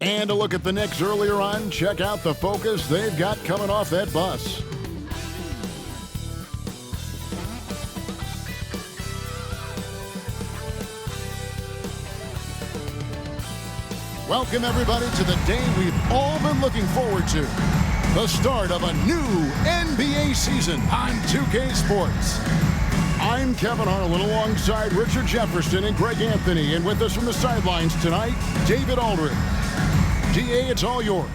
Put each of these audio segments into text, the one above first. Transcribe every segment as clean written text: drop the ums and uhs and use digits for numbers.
And a look at the Knicks earlier on. Check out the focus they've got coming off that bus. Welcome, everybody, to the day we've all been looking forward to. The start of a new NBA season on 2K Sports. I'm Kevin Harlan alongside Richard Jefferson and Greg Anthony. And with us from the sidelines tonight, David Aldridge. GA, it's all yours.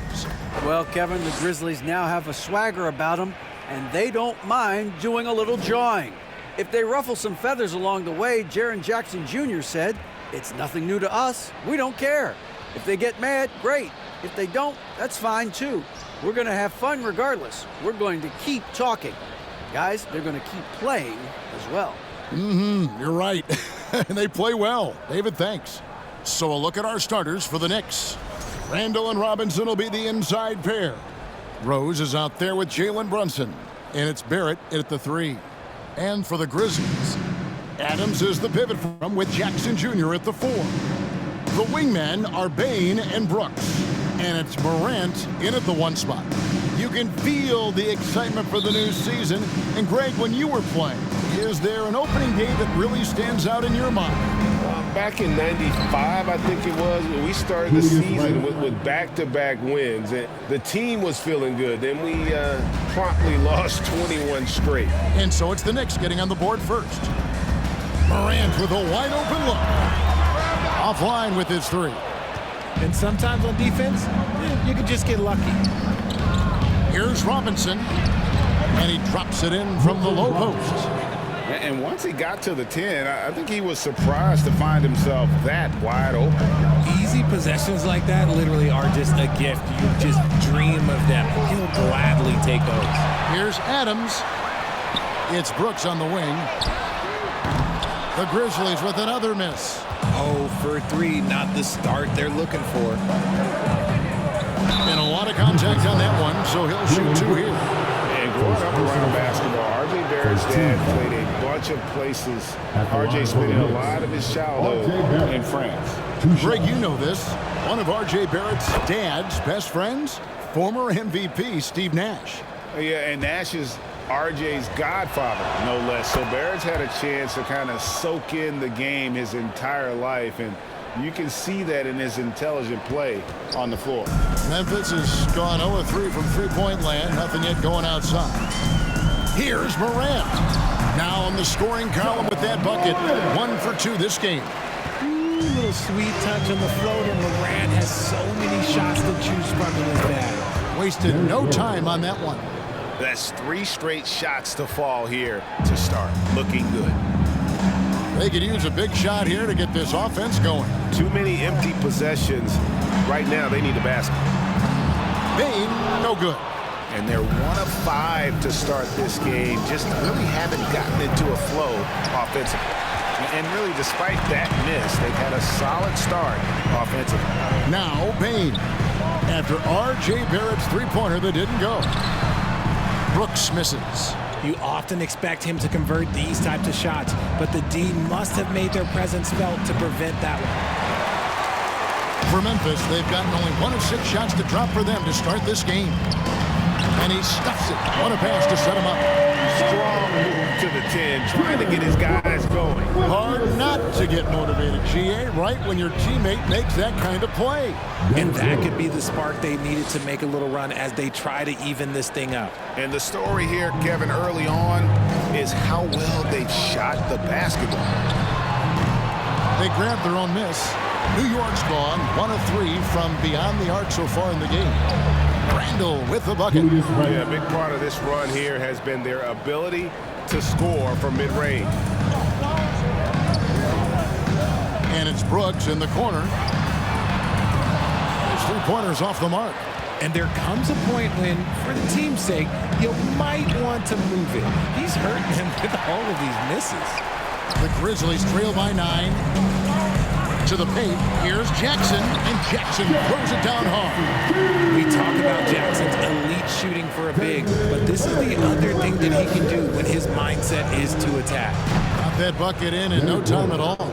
Well, Kevin, the Grizzlies now have a swagger about them, and they don't mind doing a little jawing. If they ruffle some feathers along the way, Jaren Jackson Jr. said, "It's nothing new to us. We don't care. If they get mad, great. If they don't, that's fine too. We're going to have fun regardless. We're going to keep talking." Guys, they're going to keep playing as well. You're right. And they play well. David, thanks. So a look at our starters for the Knicks. Randall and Robinson will be the inside pair. Rose is out there with Jalen Brunson. And it's Barrett at the 3. And for the Grizzlies, Adams is the pivot from with Jackson Jr. at the 4. The wingmen are Bane and Brooks. And it's Morant in at the 1 spot. You can feel the excitement for the new season. And Greg, when you were playing, is there an opening day that really stands out in your mind? Back in '95, I think it was, when we started the season with back-to-back wins. And the team was feeling good. Then we promptly lost 21 straight. And so it's the Knicks getting on the board first. Morant with a wide-open look. Offline with his 3. And sometimes on defense, you can just get lucky. Here's Robinson, and he drops it in from the low post. And once he got to the 10, I think he was surprised to find himself that wide open. Easy possessions like that literally are just a gift. You just dream of them. He'll gladly take those. Here's Adams. It's Brooks on the wing. The Grizzlies with another miss. 0 for 3, not the start they're looking for. And a lot of contact on that one, so he'll shoot 2 here. And growing up around basketball, R.J. Barrett's dad played a bunch of places. R.J. spent a lot of his childhood in France. Greg, you know this. One of R.J. Barrett's dad's best friends, former MVP Steve Nash. Yeah, and Nash is R.J.'s godfather, no less. So Barrett's had a chance to kind of soak in the game his entire life, and you can see that in his intelligent play on the floor. Memphis has gone 0-3 from three-point land. Nothing yet going outside. Here's Morant. Now on the scoring column with that bucket. 1 for 2 this game. Little sweet touch on the floater. Morant has so many shots to choose from in his bag. Wasted no time on that one. That's 3 straight shots to fall here to start. Looking good. They could use a big shot here to get this offense going. Too many empty possessions. Right now, they need a basket. Bane, no good. And they're 1 of 5 to start this game. Just really haven't gotten into a flow offensively. And really, despite that miss, they've had a solid start offensively. Now, Bane. After R.J. Barrett's three-pointer that didn't go. Brooks misses. You often expect him to convert these types of shots, but the D must have made their presence felt to prevent that one. For Memphis, they've gotten only 1 of 6 shots to drop for them to start this game. And he stuffs it. What a pass to set him up. Strong move to the 10, trying to get his guys going. Hard not to get motivated, GA, right when your teammate makes that kind of play. And that could be the spark they needed to make a little run as they try to even this thing up. And the story here, Kevin, early on is how well they've shot the basketball. They grabbed their own miss. New York's gone 1 of 3 from beyond the arc so far in the game. Randall with the bucket. Yeah, a big part of this run here has been their ability to score from mid-range. And it's Brooks in the corner. His 3-pointer's off the mark. And there comes a point when, for the team's sake, you might want to move it. He's hurting him with all of these misses. The Grizzlies trail by 9. To the paint, here's Jackson, and Jackson throws it down hard. We talk about Jackson's elite shooting for a big, but this is the other thing that he can do when his mindset is to attack. Got that bucket in no time at all.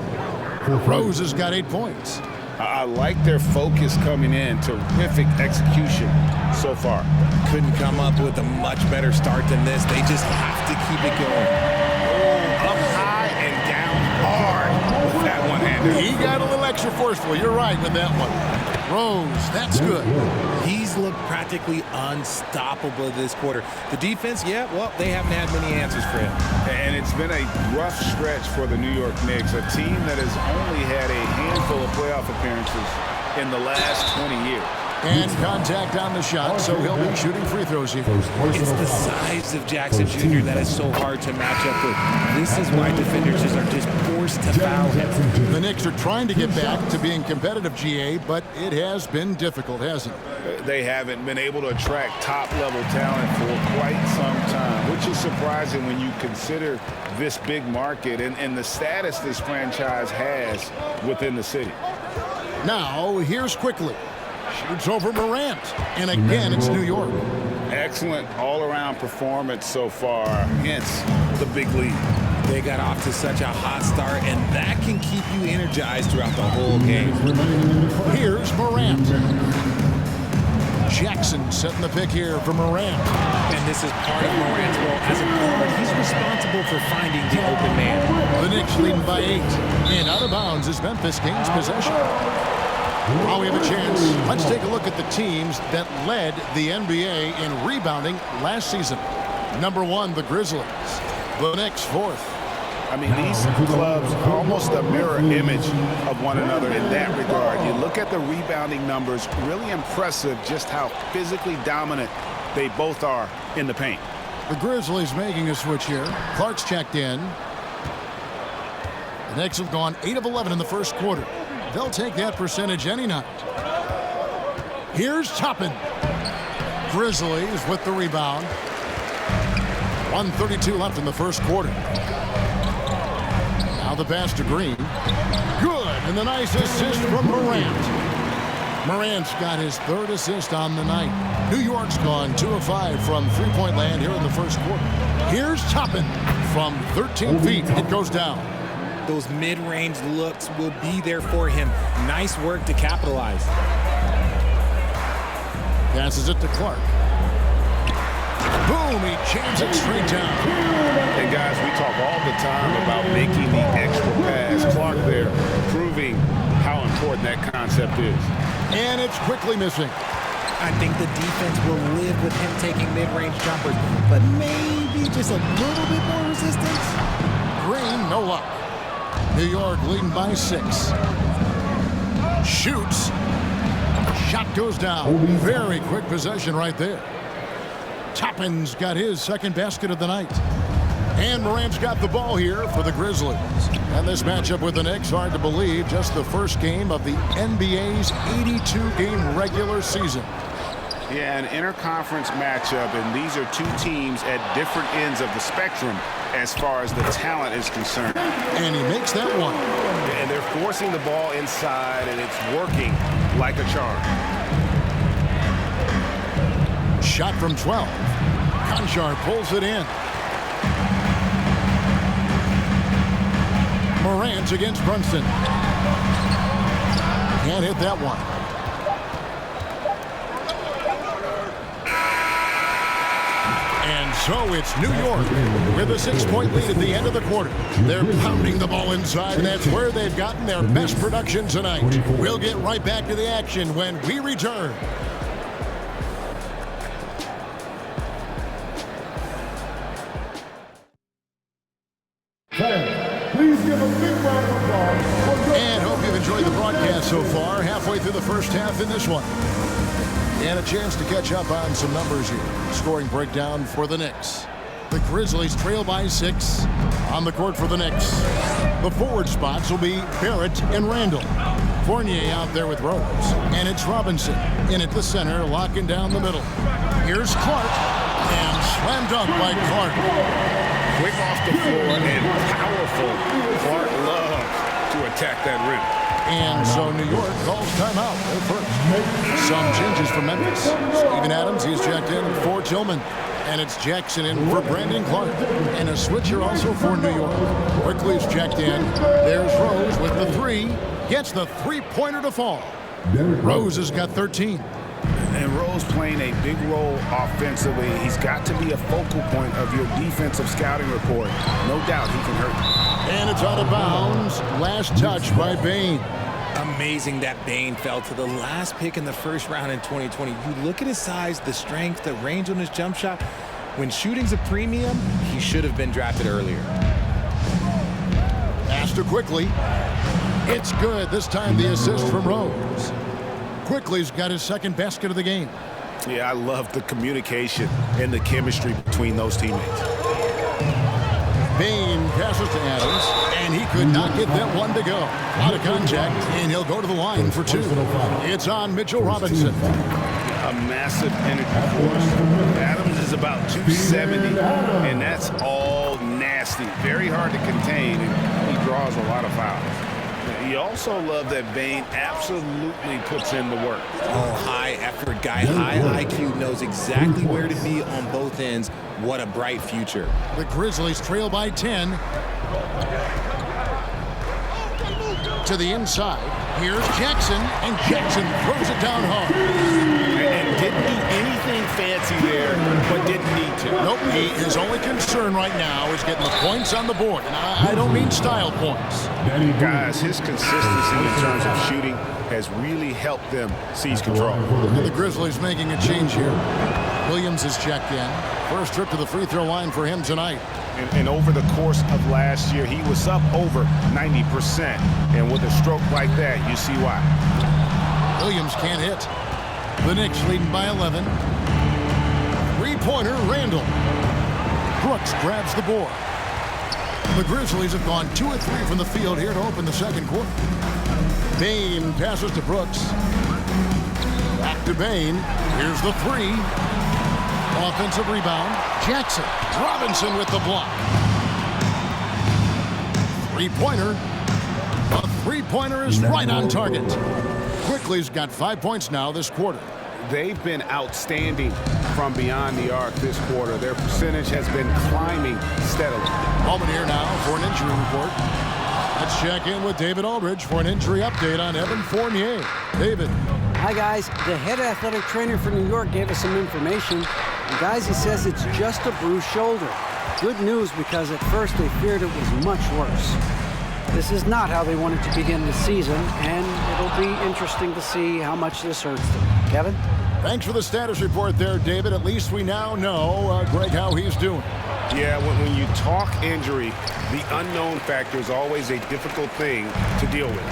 Rose has got 8 points. I like their focus coming in. Terrific execution so far. Couldn't come up with a much better start than this. They just have to keep it going. Up high and down hard with that one-hander. He got a little extra forceful. You're right with that one. Rose, that's good. He's looked practically unstoppable this quarter. The defense, yeah, well, they haven't had many answers for him. And it's been a rough stretch for the New York Knicks, a team that has only had a handful of playoff appearances in the last 20 years. And contact on the shot, so he'll be shooting free throws here. It's the size of Jackson Jr. that is so hard to match up with. This is why defenders are just forced to foul him. The Knicks are trying to get back to being competitive, GA, but it has been difficult, hasn't it? They haven't been able to attract top-level talent for quite some time, which is surprising when you consider this big market and the status this franchise has within the city. Now, here's Quickly. Shoots over Morant. And again, it's New York. Excellent all-around performance so far, hence the big lead. They got off to such a hot start, and that can keep you energized throughout the whole game. Here's Morant. Jackson setting the pick here for Morant. And this is part of Morant's role. As a guard, he's responsible for finding the open man. The Knicks leading by 8. And out of bounds is Memphis gains possession. While we have a chance, let's take a look at the teams that led the NBA in rebounding last season. Number 1, the Grizzlies. The Knicks 4th. I mean, these clubs are almost a mirror image of one another in that regard. You look at the rebounding numbers, really impressive just how physically dominant they both are in the paint. The Grizzlies making a switch here. Clark's checked in. The Knicks have gone 8 of 11 in the first quarter. They'll take that percentage any night. Here's Toppin. Grizzlies with the rebound. 1:32 left in the first quarter. Now the pass to Green. Good, and the nice assist from Morant. Morant's got his 3rd assist on the night. New York's gone 2 of 5 from three-point land here in the first quarter. Here's Toppin from 13 feet. It goes down. Those mid-range looks will be there for him. Nice work to capitalize. Passes it to Clark. Boom, he jams it straight down. And guys, we talk all the time about making the extra pass. Clark there proving how important that concept is. And it's quickly missing. I think the defense will live with him taking mid-range jumpers, but maybe just a little bit more resistance. Green, no luck. New York leading by 6. Shoots. Shot goes down. Very quick possession right there. Toppin's got his 2nd basket of the night. And Morant's got the ball here for the Grizzlies. And this matchup with the Knicks, hard to believe, just the first game of the NBA's 82-game regular season. Yeah, an interconference matchup, and these are two teams at different ends of the spectrum as far as the talent is concerned. And he makes that one. And they're forcing the ball inside, and it's working like a charm. Shot from 12. Conchar pulls it in. Morant against Brunson. Can't hit that one. And so it's New York with a 6-point lead at the end of the quarter. They're pounding the ball inside, and that's where they've gotten their best production tonight. We'll get right back to the action when we return. Please give a big round of applause. And hope you've enjoyed the broadcast so far. Halfway through the first half in this one. And a chance to catch up on some numbers here. Scoring breakdown for the Knicks. The Grizzlies trail by 6 on the court for the Knicks. The forward spots will be Barrett and Randall. Fournier out there with Rose. And it's Robinson in at the center, locking down the middle. Here's Clark. And slam dunk by Clark. Quick off the floor and powerful. Clark loves to attack that rim. And so New York calls timeout at first. Some changes for Memphis. Steven Adams, he's checked in for Tillman. And it's Jackson in for Brandon Clark. And a switcher also for New York. Quickly's checked in. There's Rose with the 3. Gets the three-pointer to fall. Rose has got 13. And Rose playing a big role offensively. He's got to be a focal point of your defensive scouting report. No doubt he can hurt. And it's out of bounds. Last touch by Bane. Amazing that Bane fell to the last pick in the first round in 2020. You look at his size, the strength, the range on his jump shot. When shooting's a premium, he should have been drafted earlier. Pass to Quickly. It's good. This time the assist from Rose. Quickly's got his second basket of the game. Yeah, I love the communication and the chemistry between those teammates. Bane passes to Adams, and he could not get that one to go. A lot of contact, and he'll go to the line for two. It's on Mitchell Robinson. A massive energy force. Adams is about 270, and that's all nasty. Very hard to contain, and he draws a lot of fouls. You also love that Bane absolutely puts in the work. Oh, high effort guy, high IQ, knows exactly where to be on both ends. What a bright future. The Grizzlies trail by 10. To the inside. Here's Jackson, and Jackson throws it down hard. And didn't do anything fancy there, but didn't need to. Nope, his only concern right now is getting the points on the board. And I don't mean style points. Guys, his consistency in terms of shooting has really helped them seize control. And the Grizzlies making a change here. Williams is checked in. First trip to the free throw line for him tonight. And over the course of last year, he was up over 90%. And with a stroke like that, you see why. Williams can't hit. The Knicks leading by 11. Three-pointer, Randall. Brooks grabs the board. The Grizzlies have gone 2 of 3 from the field here to open the second quarter. Bane passes to Brooks. Back to Bane. Here's the three. Offensive rebound. Jackson. Robinson with the block. Three-pointer. The three-pointer is right on target. Quickly's got 5 points now this quarter. They've been outstanding from beyond the arc this quarter. Their percentage has been climbing steadily. Moment here now for an injury report. Let's check in with David Aldridge for an injury update on Evan Fournier. David. Hi, guys. The head athletic trainer for New York gave us some information. And guys, he says it's just a bruised shoulder. Good news, because at first they feared it was much worse. This is not how they wanted to begin the season, and it'll be interesting to see how much this hurts them. Kevin? Thanks for the status report there, David. At least we now know, Greg, how he's doing. Yeah, when you talk injury, the unknown factor is always a difficult thing to deal with.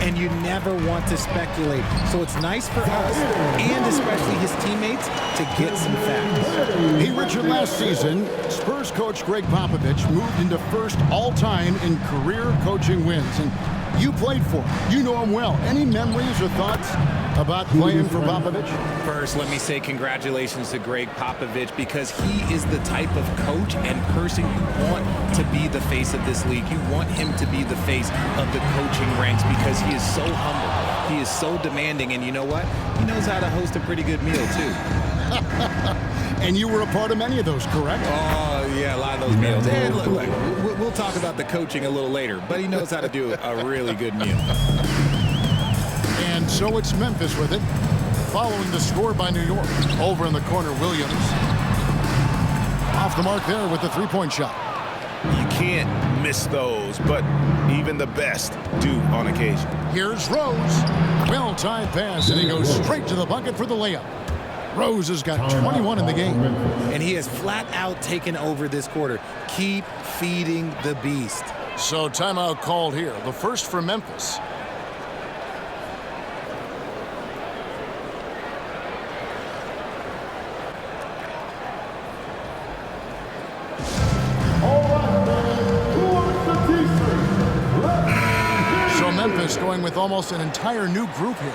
And you never want to speculate. So it's nice for us, and especially his teammates, to get some facts. Hey, Richard, last season, Spurs coach Greg Popovich moved into first all-time in career coaching wins. And you played for him. You know him well. Any memories or thoughts about playing for Popovich? First, let me say congratulations to Greg Popovich, because he is the type of coach and person you want to be the face of this league. You want him to be the face of the coaching ranks, because he is so humble. He is so demanding, and you know what? He knows how to host a pretty good meal, too. And you were a part of many of those, correct? Oh, yeah, a lot of those meals. And look, we'll talk about the coaching a little later, but he knows how to do a really good meal. And so it's Memphis with it, following the score by New York. Over in the corner, Williams. Off the mark there with the three-point shot. You can't miss those, but even the best do on occasion. Here's Rose. Well-timed pass, and he goes straight to the bucket for the layup. Rose has got 21 in the game. And he has flat out taken over this quarter. Keep feeding the beast. So timeout called here. The first for Memphis. So Memphis going with almost an entire new group here.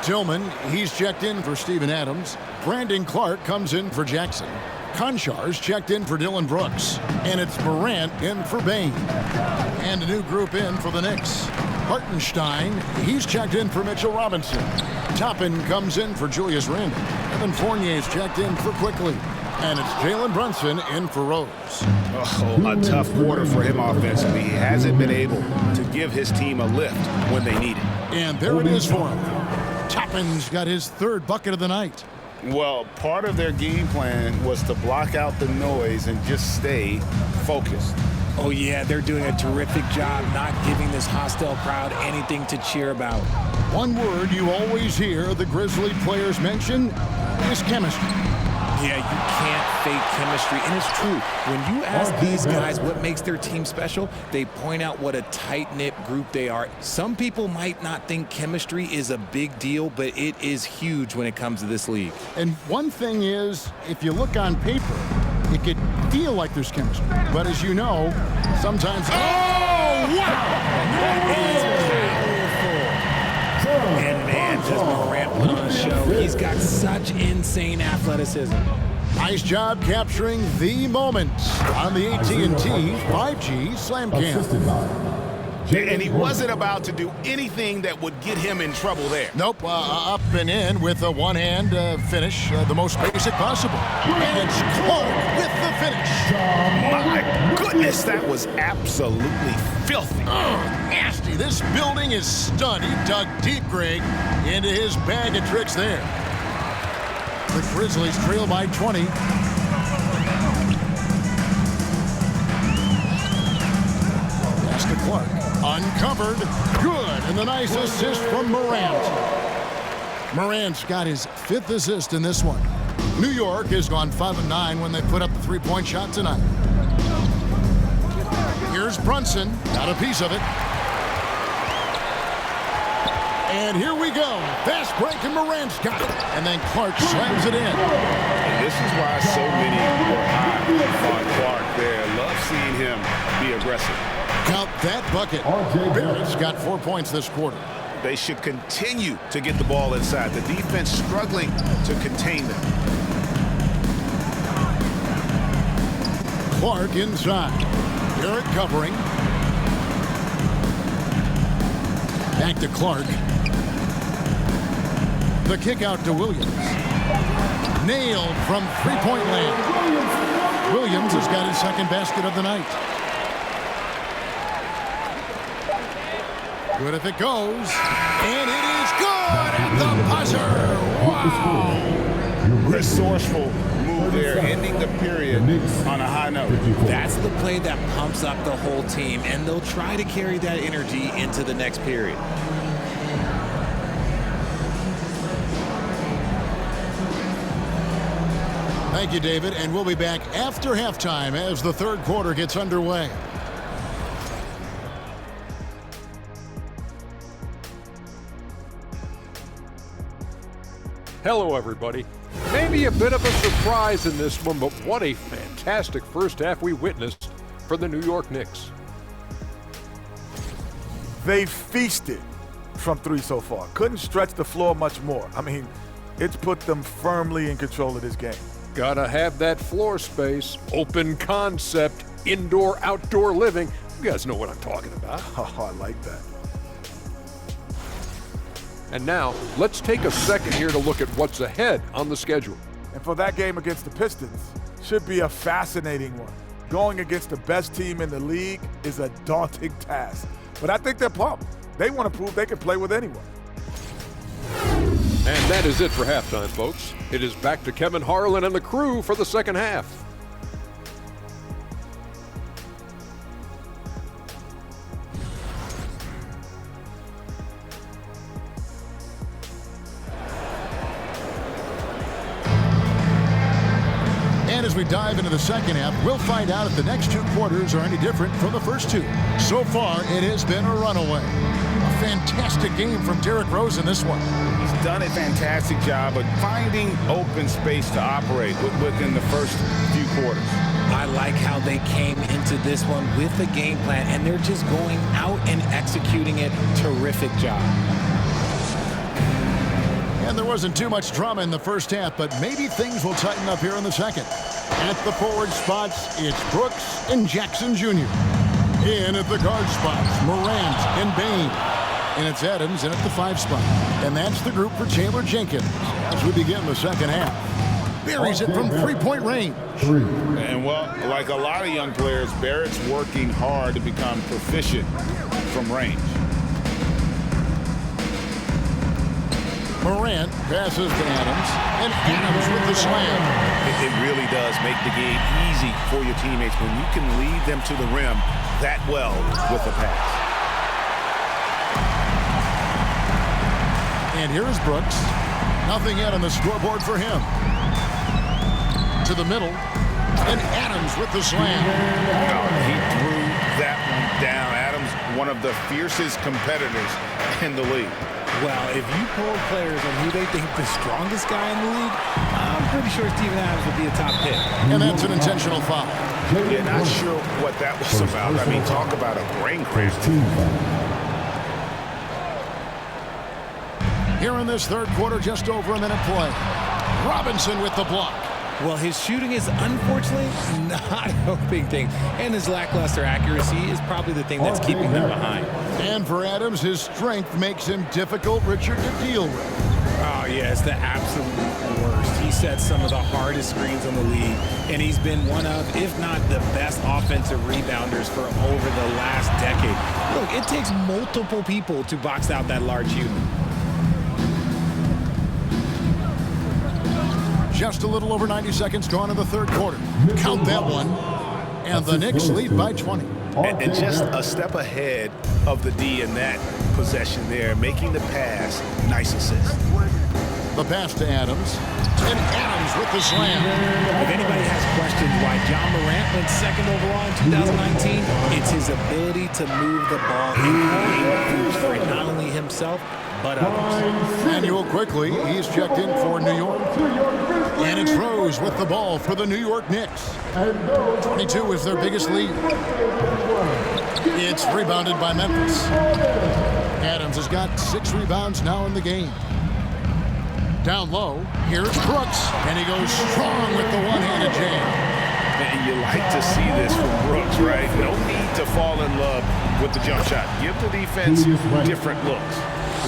Tillman, he's checked in for Steven Adams. Brandon Clark comes in for Jackson. Konchar's checked in for Dylan Brooks. And it's Morant in for Bane. And a new group in for the Knicks. Hartenstein, he's checked in for Mitchell Robinson. Toppin comes in for Julius Randle. Evan Fournier's checked in for Quickly. And it's Jalen Brunson in for Rose. Oh, a tough quarter for him offensively. He hasn't been able to give his team a lift when they need it. And there it is for him. Toppin's got his third bucket of the night. Well, part of their game plan was to block out the noise and just stay focused. Oh, yeah, they're doing a terrific job not giving this hostile crowd anything to cheer about. One word you always hear the Grizzly players mention is chemistry. Yeah, you can't fake chemistry, and it's true. When you ask these guys what makes their team special, they point out what a tight-knit group they are. Some people might not think chemistry is a big deal, but it is huge when it comes to this league. And one thing is, if you look on paper, it could feel like there's chemistry. But as you know, sometimes... Oh, wow! And man, does Morant put on a show. He's got such insane athleticism. Nice job capturing the moment on the AT&T 5G Slam Cam. And he wasn't about to do anything that would get him in trouble there. Nope, up and in with a one-hand finish, the most basic possible. And it's Clark with the finish. My goodness, that was absolutely filthy. Nasty. This building is stunned. He dug deep, Greg, into his bag of tricks there. The Grizzlies trail by 20. Pass to Clark. Uncovered. Good. And the nice assist from Morant. Morant's got his 5th assist in this one. New York has gone 5 of 9 when they put up the three-point shot tonight. Here's Brunson. Got a piece of it. And here we go. Fast break, and Morant's got it. And then Clark slams it in. And this is why so many were high on Clark there. Love seeing him be aggressive. Count that bucket. Barrett's got 4 points this quarter. They should continue to get the ball inside. The defense struggling to contain them. Clark inside. Barrett covering. Back to Clark. The kick out to Williams. Nailed from three-point land. Williams has got his 2nd basket of the night. Good if it goes. And it is good at the buzzer. Wow. Resourceful move there, ending the period on a high note. That's the play that pumps up the whole team, and they'll try to carry that energy into the next period. Thank you, David, and we'll be back after halftime as the 3rd quarter gets underway. Hello, everybody. Maybe a bit of a surprise in this one, but what a fantastic first half we witnessed for the New York Knicks. They feasted from 3 so far. Couldn't stretch the floor much more. I mean, it's put them firmly in control of this game. Gotta have that floor space, open concept, indoor-outdoor living. You guys know what I'm talking about. Oh, I like that. And now, let's take a second here to look at what's ahead on the schedule. And for that game against the Pistons, should be a fascinating one. Going against the best team in the league is a daunting task. But I think they're pumped. They want to prove they can play with anyone. And that is it for halftime, folks. It is back to Kevin Harlan and the crew for the second half. And as we dive into the second half, we'll find out if the next 2 quarters are any different from the first 2. So far, it has been a runaway. A fantastic game from Derrick Rose in this one. He's done a fantastic job of finding open space to operate within the first few quarters. I like how they came into this one with a game plan, and they're just going out and executing it. Terrific job. And there wasn't too much drama in the first half, but maybe things will tighten up here in the second. At the forward spots, it's Brooks and Jackson Jr. In at the guard spots, Morant and Bain. And it's Adams in at the 5 spot. And that's the group for Taylor Jenkins as we begin the second half. Buries it from three-point range. And well, like a lot of young players, Barrett's working hard to become proficient from range. Morant passes to Adams, and Adams with the slam. It really does make the game easy for your teammates when you can lead them to the rim that well with the pass. And here is Brooks. Nothing yet on the scoreboard for him. To the middle, and Adams with the slam. Oh, he threw that one down. Adams, one of the fiercest competitors in the league. Well, if you poll players on who they think the strongest guy in the league, I'm pretty sure Steven Adams would be a top pick. And that's an intentional foul. Yeah, not sure what that was about. I mean, talk about a brain craze. Here in this third quarter, just over a minute play. Robinson with the block. Well, his shooting is unfortunately not helping things, and his lackluster accuracy is probably the thing that's keeping them behind. And for Adams, his strength makes him difficult, Richard, to deal with. Oh, yeah, it's the absolute worst. He sets some of the hardest screens in the league, and he's been one of, if not the best offensive rebounders for over the last decade. Look, it takes multiple people to box out that large human. Just a little over 90 seconds gone in the third quarter. Count that one. And the Knicks lead by 20. And just a step ahead of the D in that possession there, making the pass. Nice assist. The pass to Adams. And Adams with the slam. If anybody has questions why John Morant went second overall in 2019, it's his ability to move the ball and create hoops for not only himself, but others. Manuel quickly, he's checked in for New York. And it's Rose with the ball for the New York Knicks. 22 is their biggest lead. It's rebounded by Memphis. Adams has got 6 rebounds now in the game. Down low, here's Brooks, and he goes strong with the one-handed jam. And you like to see this from Brooks, right? No need to fall in love with the jump shot. Give the defense different looks.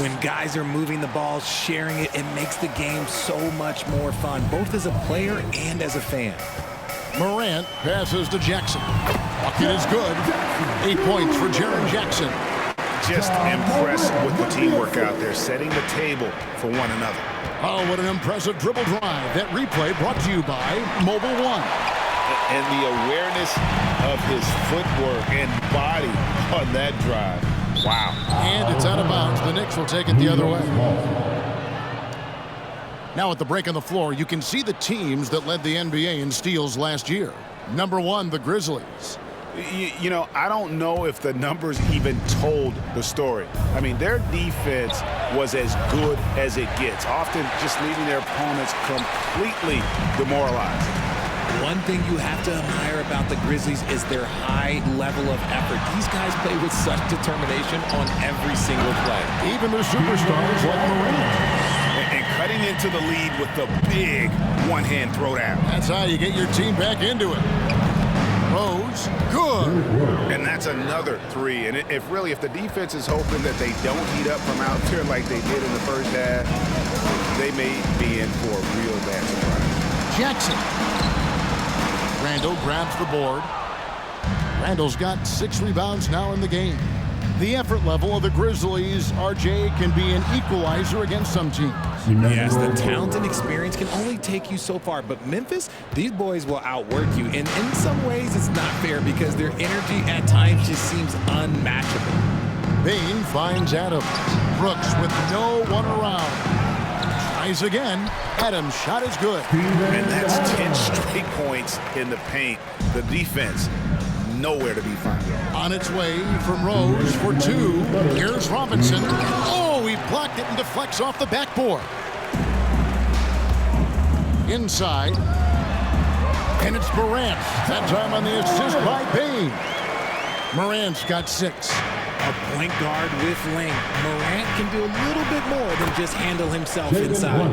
When guys are moving the ball, sharing it, it makes the game so much more fun, both as a player and as a fan. Morant passes to Jackson. Bucket is good. 8 points for Jaren Jackson. Just impressed with the teamwork out there, setting the table for one another. Oh, what an impressive dribble drive. That replay brought to you by Mobile One. And the awareness of his footwork and body on that drive. Wow. And it's out of bounds. The Knicks will take it the other way. Now at the break on the floor, you can see the teams that led the NBA in steals last year. Number 1, the Grizzlies. You know, I don't know if the numbers even told the story. I mean, their defense was as good as it gets, often just leaving their opponents completely demoralized. One thing you have to admire about the Grizzlies is their high level of effort. These guys play with such determination on every single play. Even the superstars like Morant. And cutting into the lead with the big one-hand throwdown. That's how you get your team back into it. Rose, good. And that's another 3. And if the defense is hoping that they don't heat up from out there like they did in the first half, they may be in for a real bad surprise. Jackson. Randall grabs the board. Randall's got 6 rebounds now in the game. The effort level of the Grizzlies, RJ, can be an equalizer against some teams. Yes, the talent and experience can only take you so far, but Memphis, these boys will outwork you. And in some ways, it's not fair because their energy at times just seems unmatchable. Bain finds Adams. Brooks with no one around. Tries again. Adams' shot is good. And that's 10 straight points in the paint. The defense, nowhere to be found. On its way from Rose for 2. Here's Robinson. Oh, he blocked it and deflects off the backboard. Inside. And it's Morant. That time on the assist by Bain. Morant's got 6. A point guard with length. Morant can do a little bit more than just handle himself inside.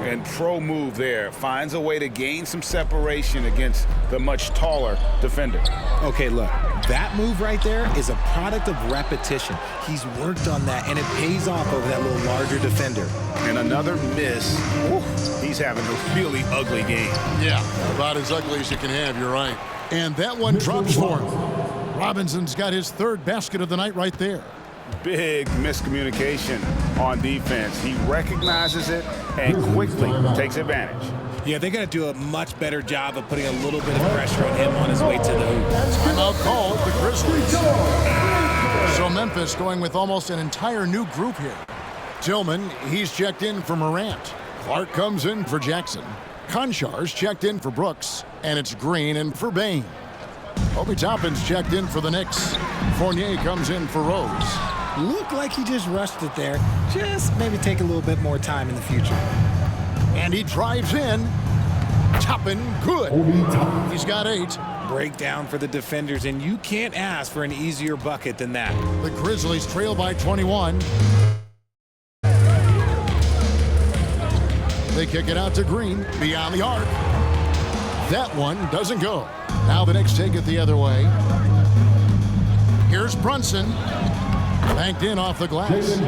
And pro move there. Finds a way to gain some separation against the much taller defender. Okay, look. That move right there is a product of repetition. He's worked on that, and it pays off over that little larger defender. And another miss. Woo, he's having a really ugly game. Yeah, about as ugly as you can have, you're right. And that one drops for him. Robinson's got his third basket of the night right there. Big miscommunication on defense. He recognizes it and quickly takes advantage. Yeah, they got to do a much better job of putting a little bit of pressure on him on his way to the hoop. Timeout called the Grizzlies. So Memphis going with almost an entire new group here. Tillman, he's checked in for Morant. Clark comes in for Jackson. Konchar's checked in for Brooks. And it's Green in for Bain. Obi Toppin's checked in for the Knicks. Fournier comes in for Rose. Looked like he just rushed it there. Just maybe take a little bit more time in the future. And he drives in. Toppin, good. He's got 8. Breakdown for the defenders, and you can't ask for an easier bucket than that. The Grizzlies trail by 21. They kick it out to Green, beyond the arc. That one doesn't go. Now the Knicks take it the other way. Here's Brunson. Banked in off the glass.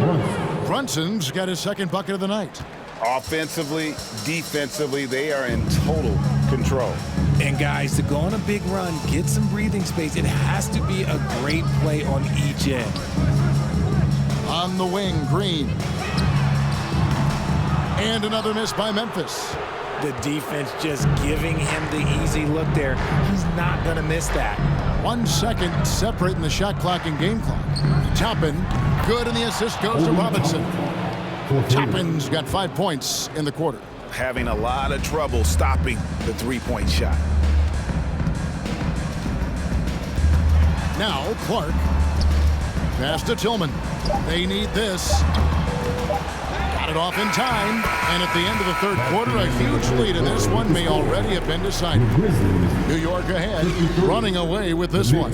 Brunson's got his second bucket of the night. Offensively, defensively, they are in total control. And guys, to go on a big run, get some breathing space, it has to be a great play on each end. On the wing, Green. And another miss by Memphis. The defense just giving him the easy look there. He's not going to miss that. 1 second separating the shot clock and game clock. Toppin, good, and the assist goes to Robinson. Toppin's got 5 points in the quarter. Having a lot of trouble stopping the three-point shot. Now Clark. Pass to Tillman. They need this. Got it off in time. And at the end of the third quarter, a huge lead. And this one may already have been decided. New York ahead, running away with this one.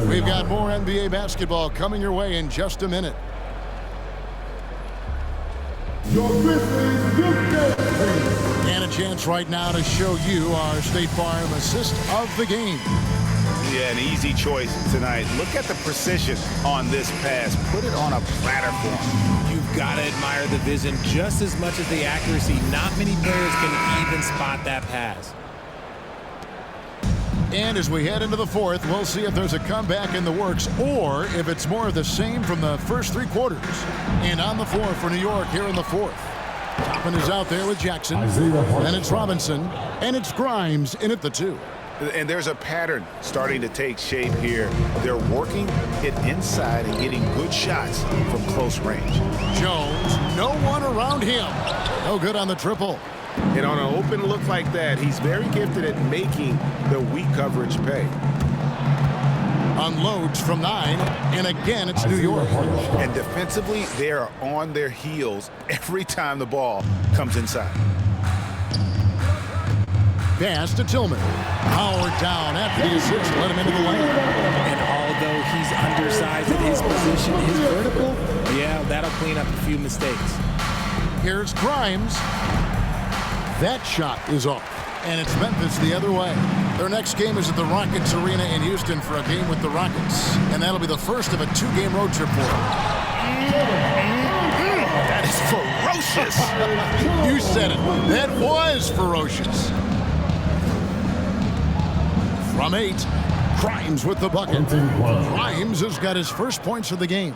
We've got more NBA basketball coming your way in just a minute. Your Grizzlies good game. And a chance right now to show you our State Farm assist of the game. Yeah, an easy choice tonight. Look at the precision on this pass. Put it on a platter form. You've got to admire the vision just as much as the accuracy. Not many players can even spot that pass. And as we head into the fourth, we'll see if there's a comeback in the works or if it's more of the same from the first 3 quarters. And on the floor for New York here in the fourth. Toppin is out there with Jackson. And it's Robinson. And it's Grimes in at the 2. And there's a pattern starting to take shape here. They're working it inside and getting good shots from close range. Jones, no one around him. No good on the triple. And on an open look like that, he's very gifted at making the weak coverage pay. Unloads from 9, and again it's New York. And defensively, they are on their heels every time the ball comes inside. Pass to Tillman. Powered down after the assist. Let him into the lane. And although he's undersized at his position, his vertical, yeah, that'll clean up a few mistakes. Here's Grimes. That shot is off. And it's Memphis the other way. Their next game is at the Rockets Arena in Houston for a game with the Rockets. And that'll be the first of a 2-game road trip for them. That is ferocious. You said it. That was ferocious. From 8, Grimes with the bucket. Grimes has got his first points of the game.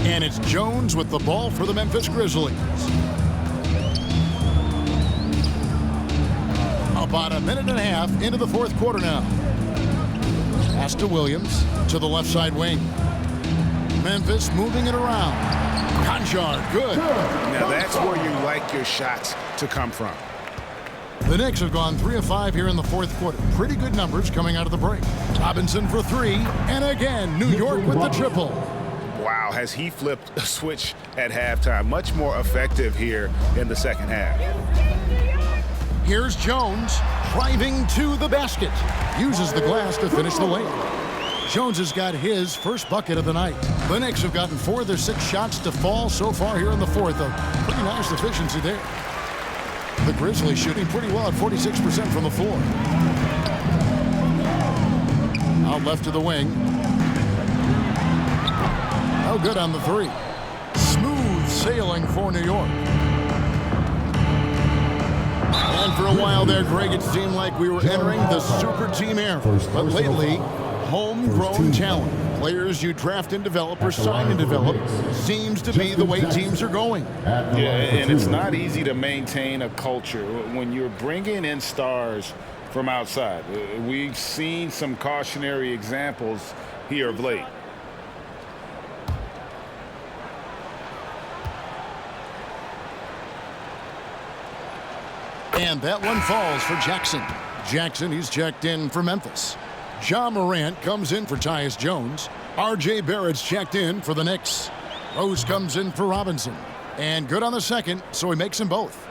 And it's Jones with the ball for the Memphis Grizzlies. About a minute and a half into the fourth quarter now. Pass to Williams to the left side wing. Memphis moving it around. Konchar, good. Now that's where you like your shots to come from. The Knicks have gone 3 of 5 here in the fourth quarter. Pretty good numbers coming out of the break. Robinson for 3, and again, New York with the triple. Wow, has he flipped a switch at halftime. Much more effective here in the second half. Here's Jones driving to the basket. Uses the glass to finish the layup. Jones has got his first bucket of the night. The Knicks have gotten 4 of their 6 shots to fall so far here in the fourth. A pretty nice efficiency there. The Grizzlies shooting pretty well at 46% from the floor. Out left to the wing. Oh, good on the 3. Smooth sailing for New York. And for a while there, Greg, it seemed like we were entering the super team era. But lately, homegrown talent, players you draft and develop or sign and develop, seems to be the way teams are going. Yeah, and it's not easy to maintain a culture when you're bringing in stars from outside. We've seen some cautionary examples here of late. And that one falls for Jackson. Jackson, he's checked in for Memphis. Ja Morant comes in for Tyus Jones. R.J. Barrett's checked in for the Knicks. Rose comes in for Robinson. And good on the second, so he makes them both.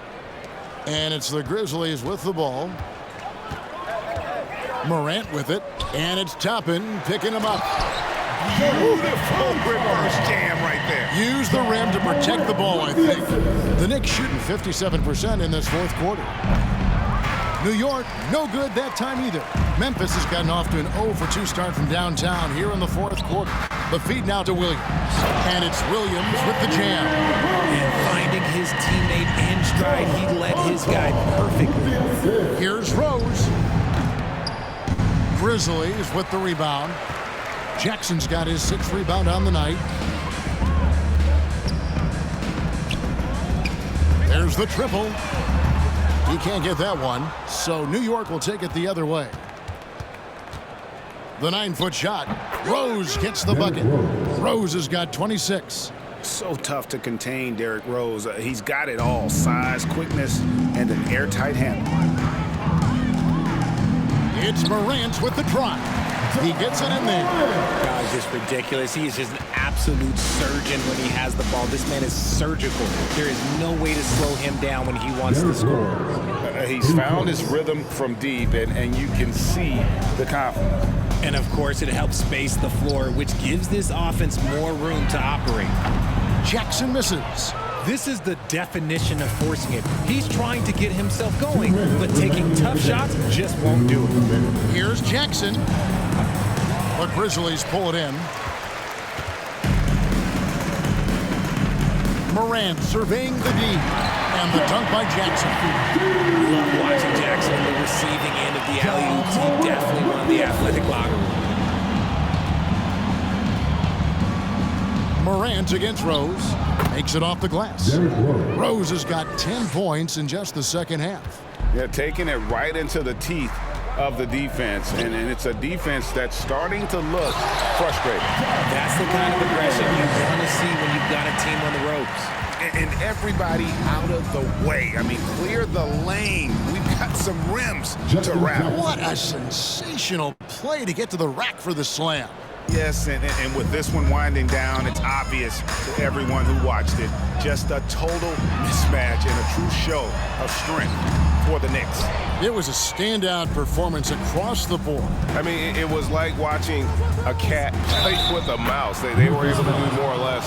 And it's the Grizzlies with the ball. Morant with it. And it's Toppin picking him up. Beautiful reverse jam right there. Use the rim to protect the ball, I think. The Knicks shooting 57% in this fourth quarter. New York, no good that time either. Memphis has gotten off to an 0-for-2 start from downtown here in the fourth quarter. The feed now to Williams. And it's Williams with the jam. And finding his teammate in stride, he led his guy perfectly. Here's Rose. Grizzlies with the rebound. Jackson's got his 6th rebound on the night. There's the triple. He can't get that one, so New York will take it the other way. The 9-foot shot. Rose gets the bucket. Rose has got 26. So tough to contain Derrick Rose. He's got it all. Size, quickness, and an airtight handle. It's Morant with the drive. He gets it in there. God, just ridiculous. He is just an absolute surgeon when he has the ball. This man is surgical. There is no way to slow him down when he wants to score. He's found his rhythm from deep, and you can see the confidence. And, of course, it helps space the floor, which gives this offense more room to operate. Jackson misses. This is the definition of forcing it. He's trying to get himself going, but taking tough shots just won't do it. Here's Jackson. The Grizzlies pull it in. Morant surveying the D. And the dunk by Jackson. Love watching Jackson on the receiving end of the alley-oops. He definitely won the athletic locker room. Morant against Rose. Makes it off the glass. Rose has got 10 points in just the second half. Yeah, taking it right into the teeth of the defense, and it's a defense that's starting to look frustrated. That's the kind of aggression you want to see when you've got a team on the ropes. And everybody out of the way. I mean, clear the lane. We've got some rims to wrap. What a sensational play to get to the rack for the slam. Yes, and with this one winding down, it's obvious to everyone who watched it. Just a total mismatch and a true show of strength for the Knicks. It was a standout performance across the board. I mean, it was like watching a cat play with a mouse. They were able to do more or less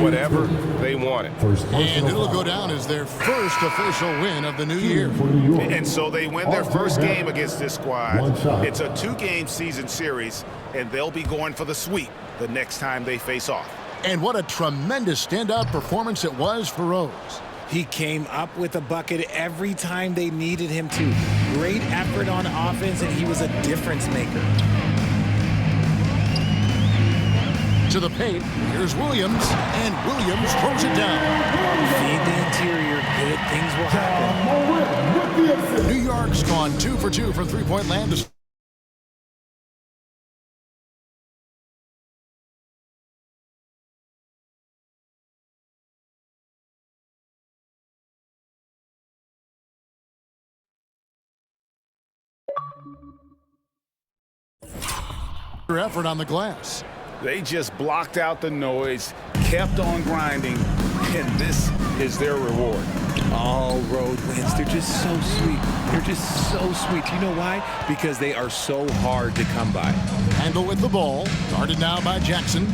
whatever they wanted. And it'll go down as their first official win of the new year. And so they win their first game against this squad. It's a 2-game season series, and they'll be going for the sweep the next time they face off. And what a tremendous standout performance it was for Rose. He came up with a bucket every time they needed him to. Great effort on offense, and he was a difference maker. To the paint, here's Williams, and Williams throws it down. Feed the interior, good things will happen. New York's gone 2 for 2 from three-point land. Effort on the glass. They just blocked out the noise, kept on grinding, and this is their reward. All road wins. They're just so sweet. They're just so sweet. You know why? Because they are so hard to come by. Randall with the ball. Guarded now by Jackson.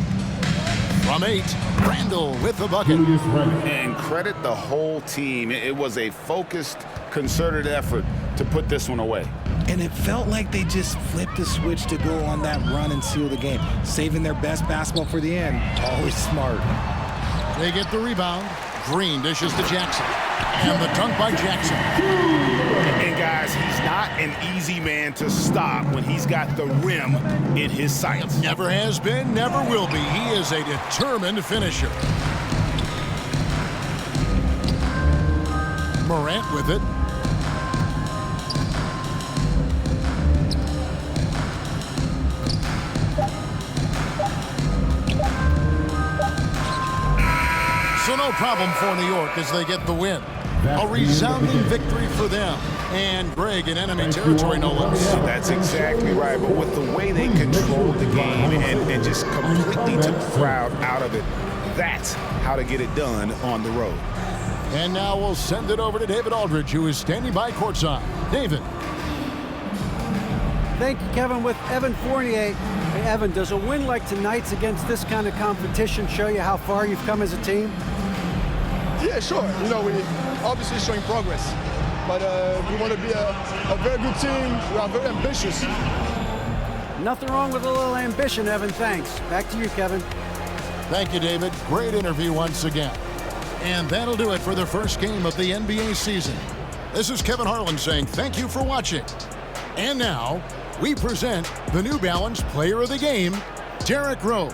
From 8, Randall with the bucket. And credit the whole team. It was a focused, concerted effort to put this one away. And it felt like they just flipped the switch to go on that run and seal the game. Saving their best basketball for the end. Always smart. They get the rebound. Green dishes to Jackson. And the dunk by Jackson. And guys, he's not an easy man to stop when he's got the rim in his sights. Never has been, never will be. He is a determined finisher. Morant with it. So no problem for New York as they get the win. A resounding victory for them. And Greg in enemy territory, no less. That's exactly right. But with the way they controlled the game and just completely took the crowd out of it, that's how to get it done on the road. And now we'll send it over to David Aldridge, who is standing by courtside. David. Thank you, Kevin. With Evan Fournier. Hey, Evan, does a win like tonight's against this kind of competition show you how far you've come as a team? Yeah, sure. You know, we obviously showing progress, but we want to be a very good team. We are very ambitious. Nothing wrong with a little ambition, Evan. Thanks. Back to you, Kevin. Thank you, David. Great interview once again. And that'll do it for the first game of the NBA season. This is Kevin Harlan saying thank you for watching. And now, we present the New Balance Player of the Game, Derrick Rose.